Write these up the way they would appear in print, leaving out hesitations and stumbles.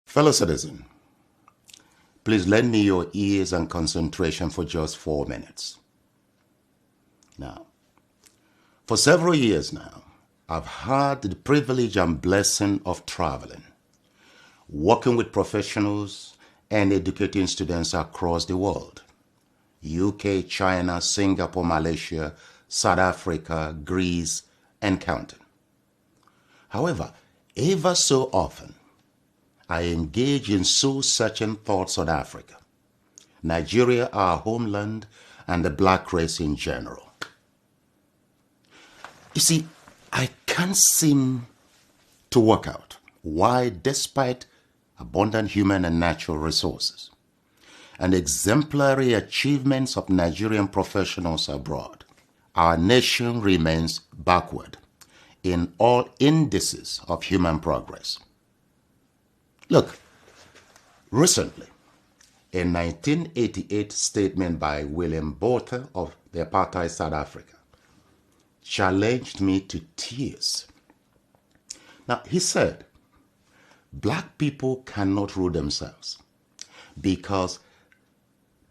Fellow citizen, please lend me your ears and concentration for just 4 minutes. Now, for several years now, I've had the privilege and blessing of traveling, working with professionals and educating students across the world. UK, China, Singapore, Malaysia, South Africa, Greece, and counting. However, ever so often, I engage in soul-searching thoughts on Africa, Nigeria, our homeland, and the black race in general. You see, I can't seem to work out why, despite abundant human and natural resources and exemplary achievements of Nigerian professionals abroad, our nation remains backward in all indices of human progress. Look, recently, a 1988 statement by William Botha of the apartheid South Africa challenged me to tears. Now, he said, black people cannot rule themselves because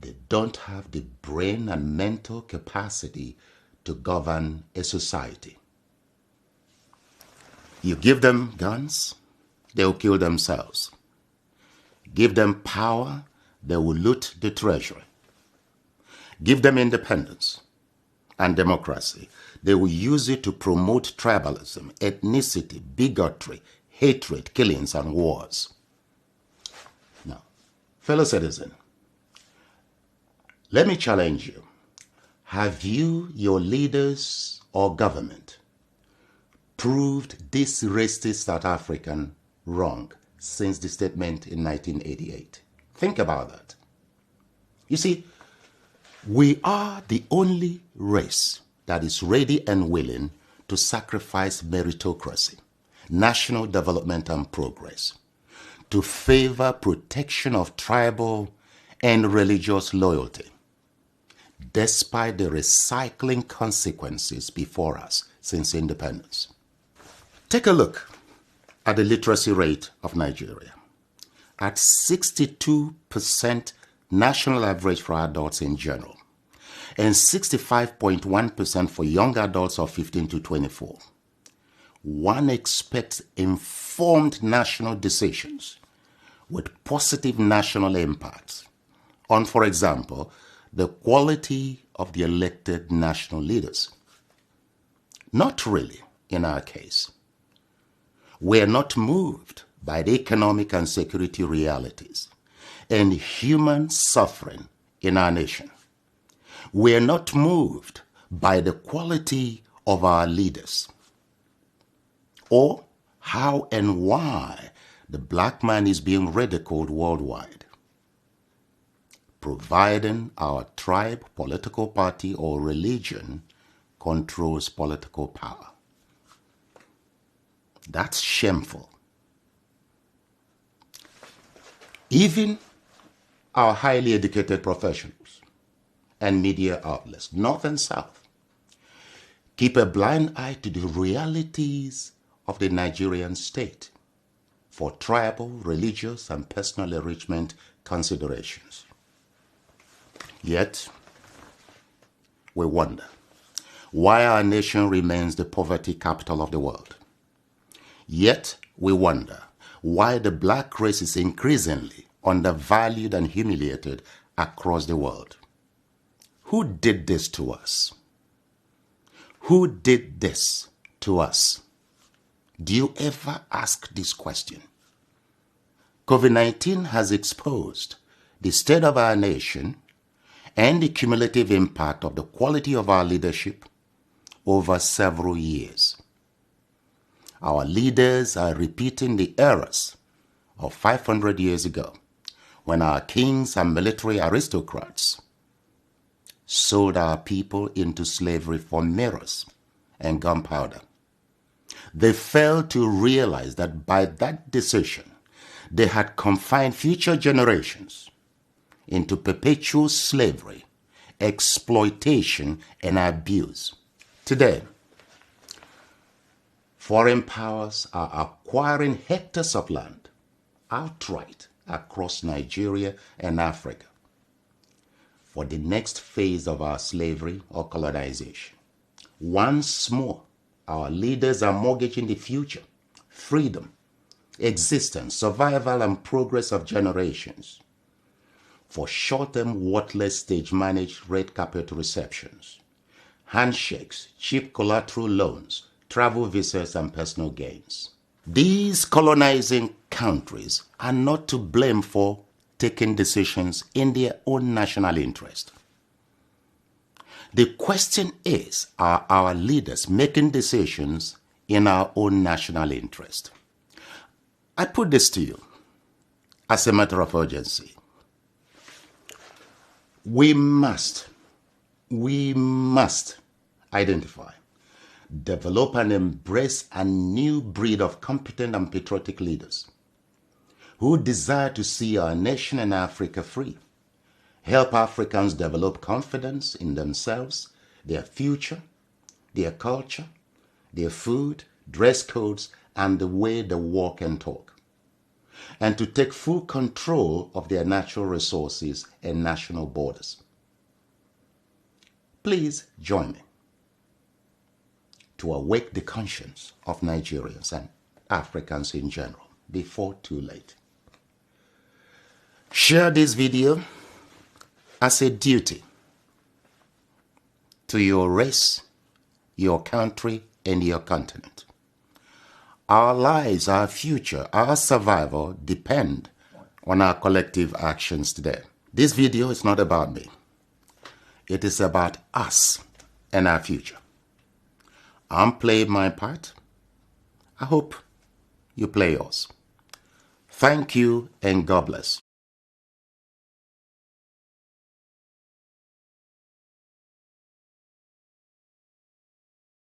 they don't have the brain and mental capacity to govern a society. You give them guns, they'll kill themselves. Give them power, they will loot the treasury. Give them independence and democracy, they will use it to promote tribalism, ethnicity, bigotry, hatred, killings, and wars. Now, fellow citizen, let me challenge you. Have you, your leaders or government, proved this racist South African wrong since the statement in 1988? Think about that. You see, we are the only race that is ready and willing to sacrifice meritocracy, national development and progress, to favor protection of tribal and religious loyalty, despite the recycling consequences before us since independence. Take a look at the literacy rate of Nigeria. At 62% national average for adults in general, and 65.1% for young adults of 15 to 24. One expects informed national decisions with positive national impacts on, for example, the quality of the elected national leaders. Not really in our case. We are not moved by the economic and security realities and human suffering in our nation. We are not moved by the quality of our leaders or how and why the black man is being ridiculed worldwide, providing our tribe, political party, or religion controls political power. That's shameful. Even our highly educated professionals and media outlets, North and South, keep a blind eye to the realities of the Nigerian state for tribal, religious, and personal enrichment considerations. Yet, we wonder why our nation remains the poverty capital of the world. Yet, we wonder why the black race is increasingly undervalued and humiliated across the world. Who did this to us? Who did this to us? Do you ever ask this question? COVID-19 has exposed the state of our nation and the cumulative impact of the quality of our leadership over several years. Our leaders are repeating the errors of 500 years ago when our kings and military aristocrats sold our people into slavery for mirrors and gunpowder. They failed to realize that by that decision, they had confined future generations into perpetual slavery, exploitation, and abuse. Today, foreign powers are acquiring hectares of land outright across Nigeria and Africa for the next phase of our slavery or colonization. Once more, our leaders are mortgaging the future, freedom, existence, survival, and progress of generations for short-term, worthless, stage-managed red carpet receptions, handshakes, cheap collateral loans, travel visas, and personal gains. These colonizing countries are not to blame for taking decisions in their own national interest. The question is, are our leaders making decisions in our own national interest? I put this to you as a matter of urgency. We must identify, develop, and embrace a new breed of competent and patriotic leaders who desire to see our nation and Africa free, help Africans develop confidence in themselves, their future, their culture, their food, dress codes, and the way they walk and talk, and to take full control of their natural resources and national borders. Please join me to awake the conscience of Nigerians and Africans in general before too late. Share this video as a duty to your race, your country, and your continent. Our lives, our future, our survival depend on our collective actions today. This video is not about me. It is about us and our future. I'm playing my part. I hope you play yours. Thank you and God bless.